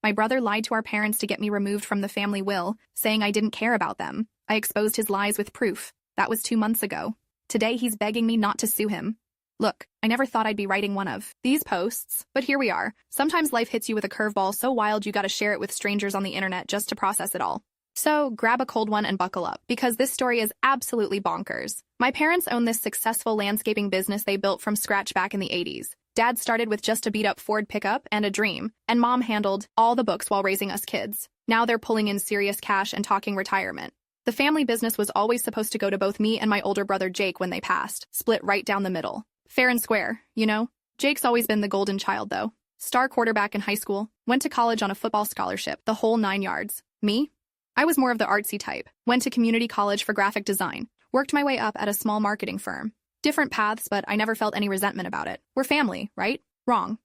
My brother lied to our parents to get me removed from the family will, saying I didn't care about them. I exposed his lies with proof. That was 2 months ago. Today he's begging me not to sue him. Look, I never thought I'd be writing one of these posts, but here we are. Sometimes life hits you with a curveball so wild you gotta share it with strangers on the internet just to process it all. So grab a cold one and buckle up, because this story is absolutely bonkers. My parents own this successful landscaping business they built from scratch back in the 80s. Dad started with just a beat-up Ford pickup and a dream, and Mom handled all the books while raising us kids. Now they're pulling in serious cash and talking retirement. The family business was always supposed to go to both me and my older brother Jake when they passed, split right down the middle. Fair and square, you know? Jake's always been the golden child, though. Star quarterback in high school, went to college on a football scholarship, the whole 9 yards. Me? I was more of the artsy type, went to community college for graphic design, worked my way up at a small marketing firm. Different paths, but I never felt any resentment about it. We're family, right? Wrong.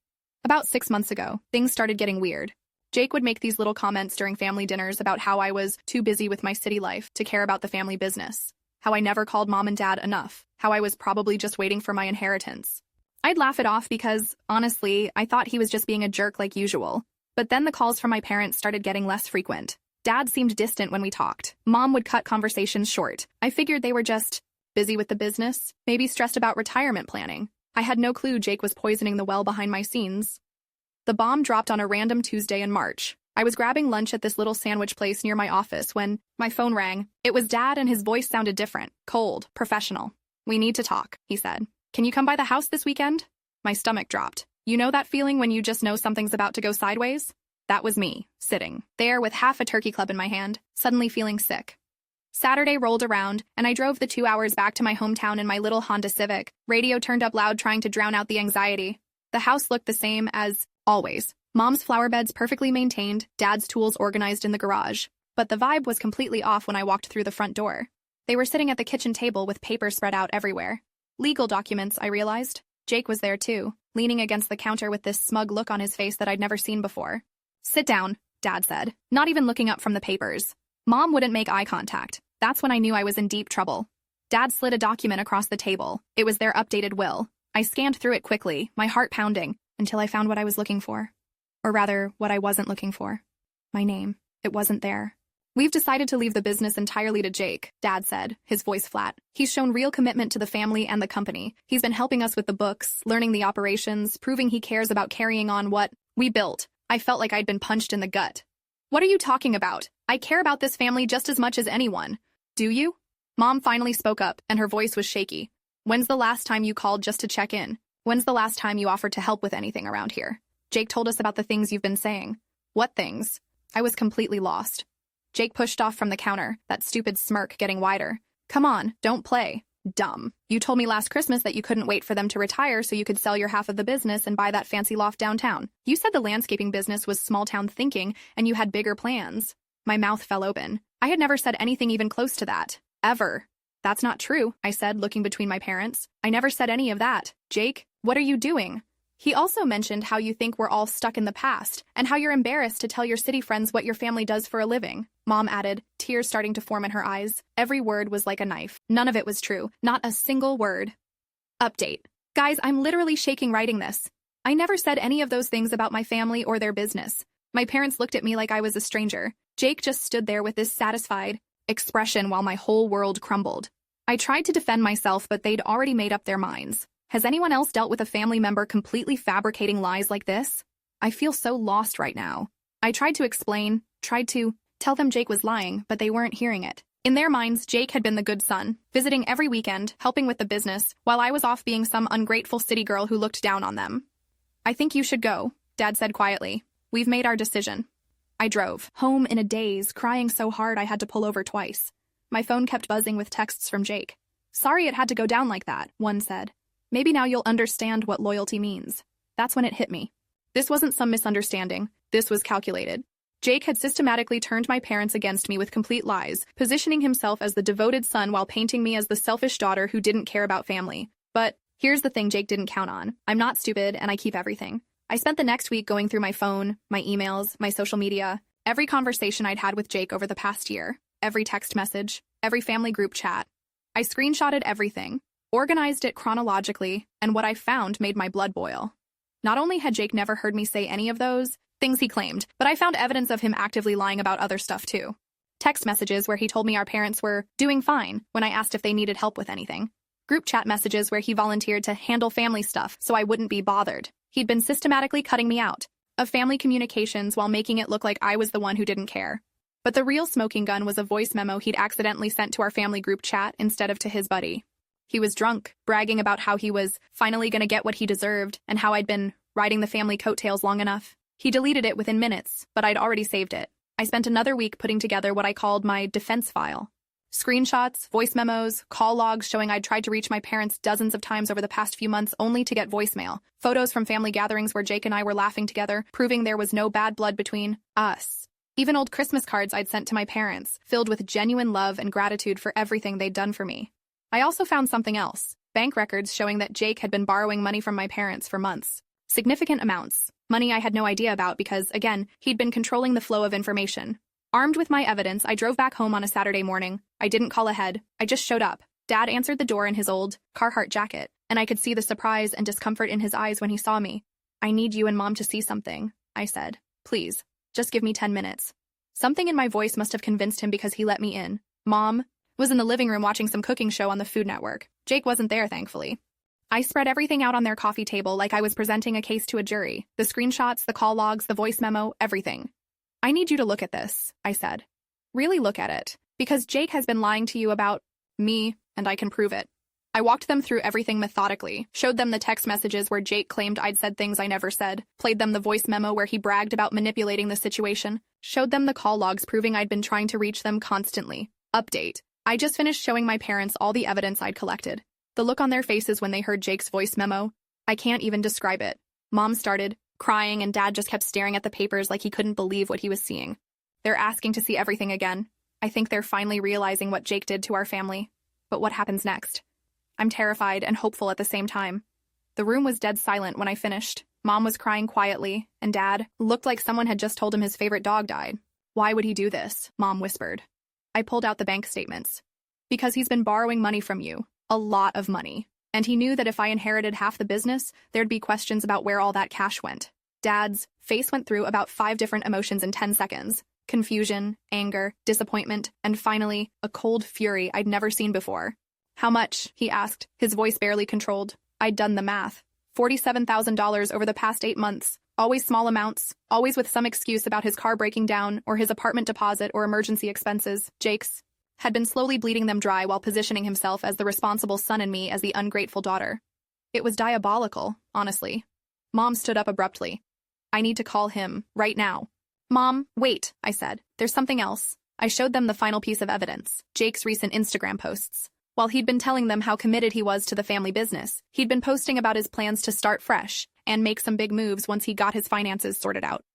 About 6 months ago, things started getting weird. Jake would make these little comments during family dinners about how I was too busy with my city life to care about the family business, how I never called Mom and Dad enough, how I was probably just waiting for my inheritance. I'd laugh it off because, honestly, I thought he was just being a jerk like usual. But then the calls from my parents started getting less frequent. Dad seemed distant when we talked. Mom would cut conversations short. I figured they were just busy with the business, maybe stressed about retirement planning. I had no clue Jake was poisoning the well behind my scenes. The bomb dropped on a random Tuesday in March. I was grabbing lunch at this little sandwich place near my office when my phone rang. It was Dad, and his voice sounded different, cold, professional. "We need to talk," he said. "Can you come by the house this weekend?" My stomach dropped. You know that feeling when you just know something's about to go sideways? That was me, sitting there with half a turkey club in my hand, suddenly feeling sick. Saturday rolled around, and I drove the 2 hours back to my hometown in my little Honda Civic, radio turned up loud trying to drown out the anxiety. The house looked the same as always. Mom's flower beds perfectly maintained, Dad's tools organized in the garage. But the vibe was completely off when I walked through the front door. They were sitting at the kitchen table with papers spread out everywhere. Legal documents, I realized. Jake was there too, leaning against the counter with this smug look on his face that I'd never seen before. "Sit down," Dad said, not even looking up from the papers. Mom wouldn't make eye contact. That's when I knew I was in deep trouble. Dad slid a document across the table. It was their updated will. I scanned through it quickly, my heart pounding, until I found what I was looking for. Or rather, what I wasn't looking for. My name. It wasn't there. "We've decided to leave the business entirely to Jake," Dad said, his voice flat. "He's shown real commitment to the family and the company. He's been helping us with the books, learning the operations, proving he cares about carrying on what we built." I felt like I'd been punched in the gut. "What are you talking about? I care about this family just as much as anyone." "Do you?" Mom finally spoke up, and her voice was shaky. "When's the last time you called just to check in? When's the last time you offered to help with anything around here? Jake told us about the things you've been saying." "What things?" I was completely lost. Jake pushed off from the counter, that stupid smirk getting wider. "Come on, don't play. Dumb. You told me last Christmas that you couldn't wait for them to retire so you could sell your half of the business and buy that fancy loft downtown. You said the landscaping business was small-town thinking and you had bigger plans." My mouth fell open. I had never said anything even close to that. Ever. "That's not true," I said, looking between my parents. "I never said any of that. Jake, what are you doing?" "He also mentioned how you think we're all stuck in the past, and how you're embarrassed to tell your city friends what your family does for a living," Mom added, tears starting to form in her eyes. Every word was like a knife. None of it was true. Not a single word. Update. Guys, I'm literally shaking writing this. I never said any of those things about my family or their business. My parents looked at me like I was a stranger. Jake just stood there with this satisfied expression while my whole world crumbled. I tried to defend myself, but they'd already made up their minds. Has anyone else dealt with a family member completely fabricating lies like this? I feel so lost right now. I tried to explain, tried to tell them Jake was lying, but they weren't hearing it. In their minds, Jake had been the good son, visiting every weekend, helping with the business, while I was off being some ungrateful city girl who looked down on them. "I think you should go," Dad said quietly. "We've made our decision." I drove home in a daze, crying so hard I had to pull over twice. My phone kept buzzing with texts from Jake. "Sorry it had to go down like that," one said. "Maybe now you'll understand what loyalty means." That's when it hit me. This wasn't some misunderstanding. This was calculated. Jake had systematically turned my parents against me with complete lies, positioning himself as the devoted son while painting me as the selfish daughter who didn't care about family. But here's the thing Jake didn't count on. I'm not stupid, and I keep everything. I spent the next week going through my phone, my emails, my social media, every conversation I'd had with Jake over the past year, every text message, every family group chat. I screenshotted everything, organized it chronologically, and what I found made my blood boil. Not only had Jake never heard me say any of those, Things he claimed, but I found evidence of him actively lying about other stuff too. Text messages where he told me our parents were doing fine when I asked if they needed help with anything. Group chat messages where he volunteered to handle family stuff so I wouldn't be bothered. He'd been systematically cutting me out of family communications while making it look like I was the one who didn't care. But the real smoking gun was a voice memo he'd accidentally sent to our family group chat instead of to his buddy. He was drunk, bragging about how he was finally going to get what he deserved and how I'd been riding the family coattails long enough. He deleted it within minutes, but I'd already saved it. I spent another week putting together what I called my defense file. Screenshots, voice memos, call logs showing I'd tried to reach my parents dozens of times over the past few months only to get voicemail. Photos from family gatherings where Jake and I were laughing together, proving there was no bad blood between us. Even old Christmas cards I'd sent to my parents, filled with genuine love and gratitude for everything they'd done for me. I also found something else. Bank records showing that Jake had been borrowing money from my parents for months. Significant amounts. Money I had no idea about because, again, he'd been controlling the flow of information. Armed with my evidence, I drove back home on a Saturday morning. I didn't call ahead. I just showed up. Dad answered the door in his old Carhartt jacket, and I could see the surprise and discomfort in his eyes when he saw me. "I need you and Mom to see something," I said. "Please, just give me 10 minutes. Something in my voice must have convinced him because he let me in. Mom was in the living room watching some cooking show on the Food Network. Jake wasn't there, thankfully. I spread everything out on their coffee table like I was presenting a case to a jury. The screenshots, the call logs, the voice memo, everything. "I need you to look at this," I said. "Really look at it. Because Jake has been lying to you about me, and I can prove it." I walked them through everything methodically, showed them the text messages where Jake claimed I'd said things I never said, played them the voice memo where he bragged about manipulating the situation, showed them the call logs proving I'd been trying to reach them constantly. Update. I just finished showing my parents all the evidence I'd collected. The look on their faces when they heard Jake's voice memo, I can't even describe it. Mom started crying and Dad just kept staring at the papers like he couldn't believe what he was seeing. They're asking to see everything again. I think they're finally realizing what Jake did to our family. But what happens next? I'm terrified and hopeful at the same time. The room was dead silent when I finished. Mom was crying quietly, and Dad looked like someone had just told him his favorite dog died. "Why would he do this?" Mom whispered. I pulled out the bank statements. "Because he's been borrowing money from you. A lot of money. And he knew that if I inherited half the business, there'd be questions about where all that cash went." Dad's face went through about 5 different emotions in 10 seconds. Confusion, anger, disappointment, and finally, a cold fury I'd never seen before. "How much?" he asked, his voice barely controlled. I'd done the math. $47,000 over the past 8 months. Always small amounts, always with some excuse about his car breaking down or his apartment deposit or emergency expenses. Jake's had been slowly bleeding them dry while positioning himself as the responsible son and me as the ungrateful daughter. It was diabolical, honestly. Mom stood up abruptly. "I need to call him, right now." "Mom, wait," I said. "There's something else." I showed them the final piece of evidence, Jake's recent Instagram posts. While he'd been telling them how committed he was to the family business, he'd been posting about his plans to start fresh and make some big moves once he got his finances sorted out.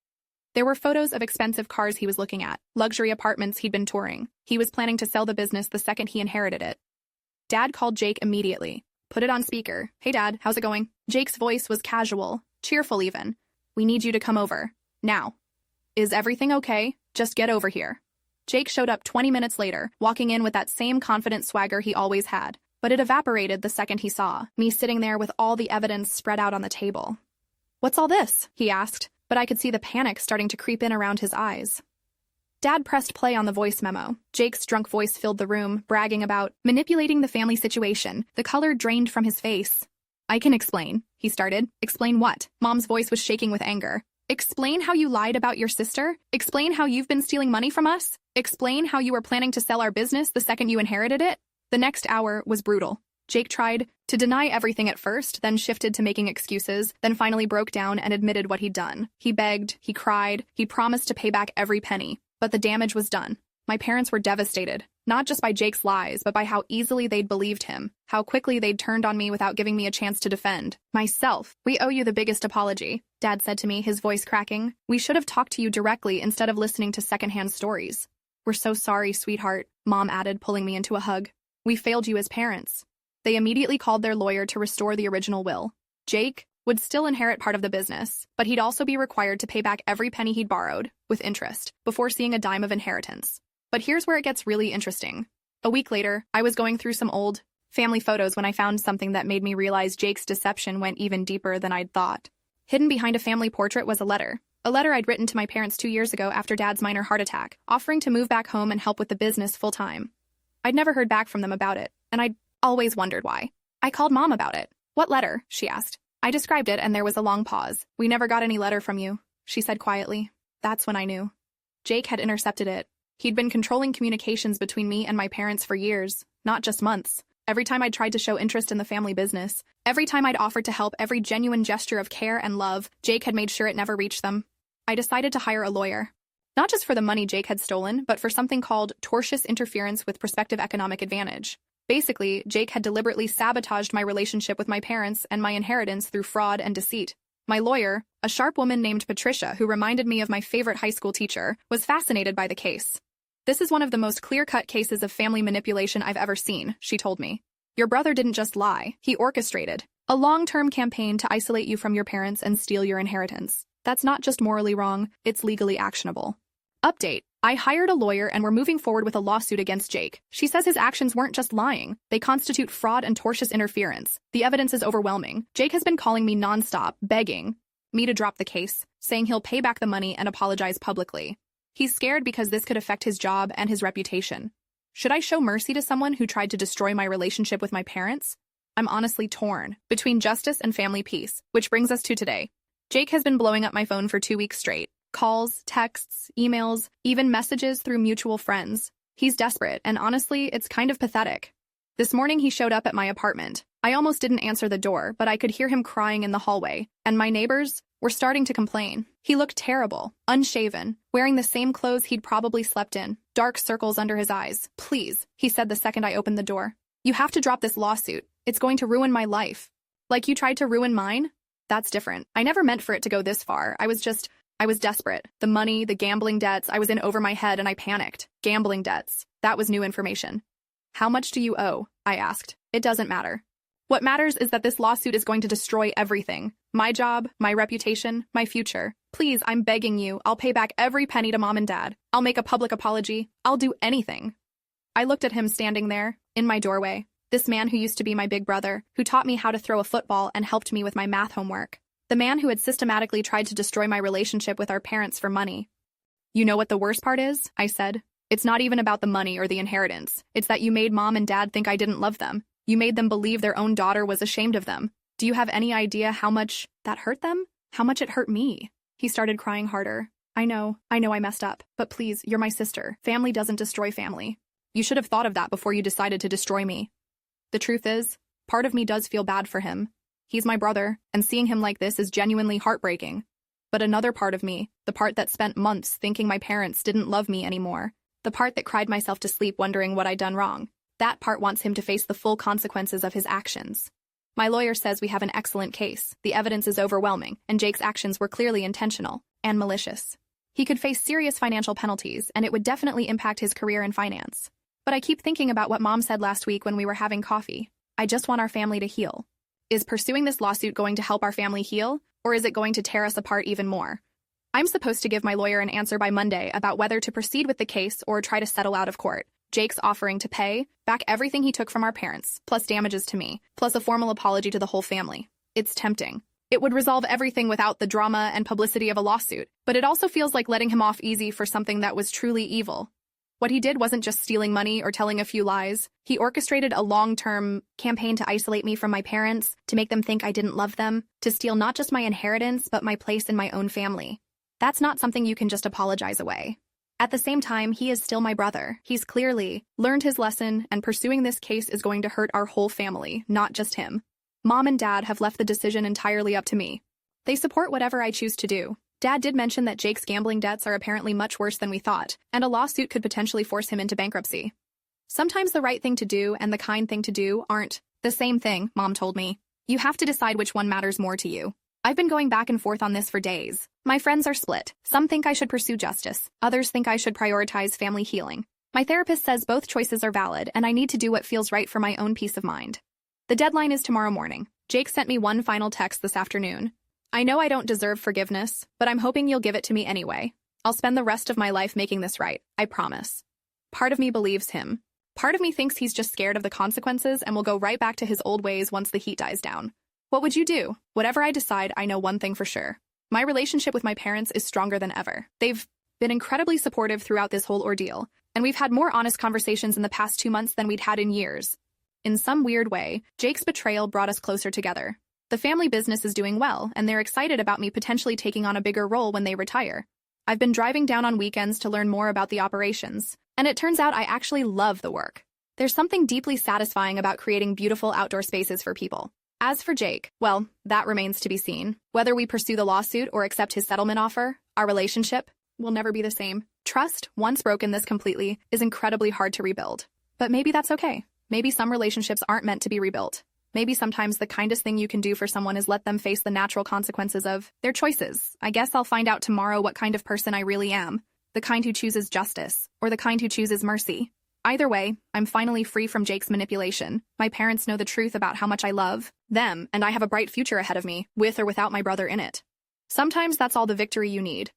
There were photos of expensive cars he was looking at, luxury apartments he'd been touring. He was planning to sell the business the second he inherited it. Dad called Jake immediately. Put it on speaker. "Hey Dad, how's it going?" Jake's voice was casual, cheerful even. "We need you to come over. Now." "Is everything okay? Just get over here." Jake showed up 20 minutes later, walking in with that same confident swagger he always had. But it evaporated the second he saw me sitting there with all the evidence spread out on the table. "What's all this?" he asked, but I could see the panic starting to creep in around his eyes. Dad pressed play on the voice memo. Jake's drunk voice filled the room, bragging about manipulating the family situation. The color drained from his face. "I can explain," he started. "Explain what?" Mom's voice was shaking with anger. "Explain how you lied about your sister? Explain how you've been stealing money from us? Explain how you were planning to sell our business the second you inherited it?" The next hour was brutal. Jake tried to deny everything at first, then shifted to making excuses, then finally broke down and admitted what he'd done. He begged, he cried, he promised to pay back every penny. But the damage was done. My parents were devastated, not just by Jake's lies, but by how easily they'd believed him, how quickly they'd turned on me without giving me a chance to defend myself. "We owe you the biggest apology," Dad said to me, his voice cracking. "We should have talked to you directly instead of listening to secondhand stories." "We're so sorry, sweetheart," Mom added, pulling me into a hug. "We failed you as parents." They immediately called their lawyer to restore the original will. Jake would still inherit part of the business, but he'd also be required to pay back every penny he'd borrowed, with interest, before seeing a dime of inheritance. But here's where it gets really interesting. A week later, I was going through some old family photos when I found something that made me realize Jake's deception went even deeper than I'd thought. Hidden behind a family portrait was a letter. A letter I'd written to my parents 2 years ago after Dad's minor heart attack, offering to move back home and help with the business full-time. I'd never heard back from them about it, and I'd always wondered why. I called Mom about it. "What letter?" she asked. I described it, and there was a long pause. "We never got any letter from you," she said quietly. That's when I knew. Jake had intercepted it. He'd been controlling communications between me and my parents for years, not just months. Every time I'd tried to show interest in the family business, every time I'd offered to help, every genuine gesture of care and love, Jake had made sure it never reached them. I decided to hire a lawyer. Not just for the money Jake had stolen, but for something called tortious interference with prospective economic advantage. Basically, Jake had deliberately sabotaged my relationship with my parents and my inheritance through fraud and deceit. My lawyer, a sharp woman named Patricia who reminded me of my favorite high school teacher, was fascinated by the case. "This is one of the most clear-cut cases of family manipulation I've ever seen," she told me. "Your brother didn't just lie, he orchestrated a long-term campaign to isolate you from your parents and steal your inheritance. That's not just morally wrong, it's legally actionable." Update: I hired a lawyer and we're moving forward with a lawsuit against Jake. She says his actions weren't just lying, they constitute fraud and tortious interference. The evidence is overwhelming. Jake has been calling me nonstop, begging me to drop the case, saying he'll pay back the money and apologize publicly. He's scared because this could affect his job and his reputation. Should I show mercy to someone who tried to destroy my relationship with my parents? I'm honestly torn between justice and family peace, which brings us to today. Jake has been blowing up my phone for 2 weeks straight. Calls, texts, emails, even messages through mutual friends. He's desperate, and honestly, it's kind of pathetic. This morning he showed up at my apartment. I almost didn't answer the door, but I could hear him crying in the hallway, and my neighbors were starting to complain. He looked terrible, unshaven, wearing the same clothes he'd probably slept in, dark circles under his eyes. "Please," he said the second I opened the door. "You have to drop this lawsuit. It's going to ruin my life." "Like you tried to ruin mine?" "That's different. I never meant for it to go this far. I was desperate. The money, the gambling debts, I was in over my head and I panicked. Gambling debts. That was new information." "How much do you owe?" I asked. "It doesn't matter. What matters is that this lawsuit is going to destroy everything. My job, my reputation, my future. Please, I'm begging you, I'll pay back every penny to Mom and Dad. I'll make a public apology. I'll do anything." I looked at him standing there, in my doorway. This man who used to be my big brother, who taught me how to throw a football and helped me with my math homework. The man who had systematically tried to destroy my relationship with our parents for money. "You know what the worst part is?" I said. "It's not even about the money or the inheritance. It's that you made Mom and Dad think I didn't love them. You made them believe their own daughter was ashamed of them. Do you have any idea how much that hurt them? How much it hurt me?" He started crying harder. I know I messed up, but please, you're my sister. Family doesn't destroy family. You should have thought of that before you decided to destroy me." The truth is, part of me does feel bad for him. He's my brother, and seeing him like this is genuinely heartbreaking. But another part of me, the part that spent months thinking my parents didn't love me anymore, the part that cried myself to sleep wondering what I'd done wrong, that part wants him to face the full consequences of his actions. My lawyer says we have an excellent case. The evidence is overwhelming, and Jake's actions were clearly intentional and malicious. He could face serious financial penalties, and it would definitely impact his career in finance. But I keep thinking about what Mom said last week when we were having coffee. I just want our family to heal. Is pursuing this lawsuit going to help our family heal, or is it going to tear us apart even more? I'm supposed to give my lawyer an answer by Monday about whether to proceed with the case or try to settle out of court. Jake's offering to pay back everything he took from our parents, plus damages to me, plus a formal apology to the whole family. It's tempting. It would resolve everything without the drama and publicity of a lawsuit, but it also feels like letting him off easy for something that was truly evil. What he did wasn't just stealing money or telling a few lies. He orchestrated a long-term campaign to isolate me from my parents, to make them think I didn't love them, to steal not just my inheritance, but my place in my own family. That's not something you can just apologize away. At the same time, he is still my brother. He's clearly learned his lesson, and pursuing this case is going to hurt our whole family, not just him. Mom and Dad have left the decision entirely up to me. They support whatever I choose to do. Dad did mention that Jake's gambling debts are apparently much worse than we thought, and a lawsuit could potentially force him into bankruptcy. Sometimes the right thing to do and the kind thing to do aren't the same thing, Mom told me. You have to decide which one matters more to you. I've been going back and forth on this for days. My friends are split. Some think I should pursue justice. Others think I should prioritize family healing. My therapist says both choices are valid, and I need to do what feels right for my own peace of mind. The deadline is tomorrow morning. Jake sent me one final text this afternoon. I know I don't deserve forgiveness, but I'm hoping you'll give it to me anyway. I'll spend the rest of my life making this right, I promise. Part of me believes him. Part of me thinks he's just scared of the consequences and will go right back to his old ways once the heat dies down. What would you do? Whatever I decide, I know one thing for sure. My relationship with my parents is stronger than ever. They've been incredibly supportive throughout this whole ordeal, and we've had more honest conversations in the past 2 months than we'd had in years. In some weird way, Jake's betrayal brought us closer together. The family business is doing well, and they're excited about me potentially taking on a bigger role when they retire. I've been driving down on weekends to learn more about the operations, and it turns out I actually love the work. There's something deeply satisfying about creating beautiful outdoor spaces for people. As for Jake, well, that remains to be seen. Whether we pursue the lawsuit or accept his settlement offer, our relationship will never be the same. Trust, once broken this completely, is incredibly hard to rebuild. But maybe that's okay. Maybe some relationships aren't meant to be rebuilt. Maybe sometimes the kindest thing you can do for someone is let them face the natural consequences of their choices. I guess I'll find out tomorrow what kind of person I really am. The kind who chooses justice, or the kind who chooses mercy. Either way, I'm finally free from Jake's manipulation. My parents know the truth about how much I love them, and I have a bright future ahead of me, with or without my brother in it. Sometimes that's all the victory you need.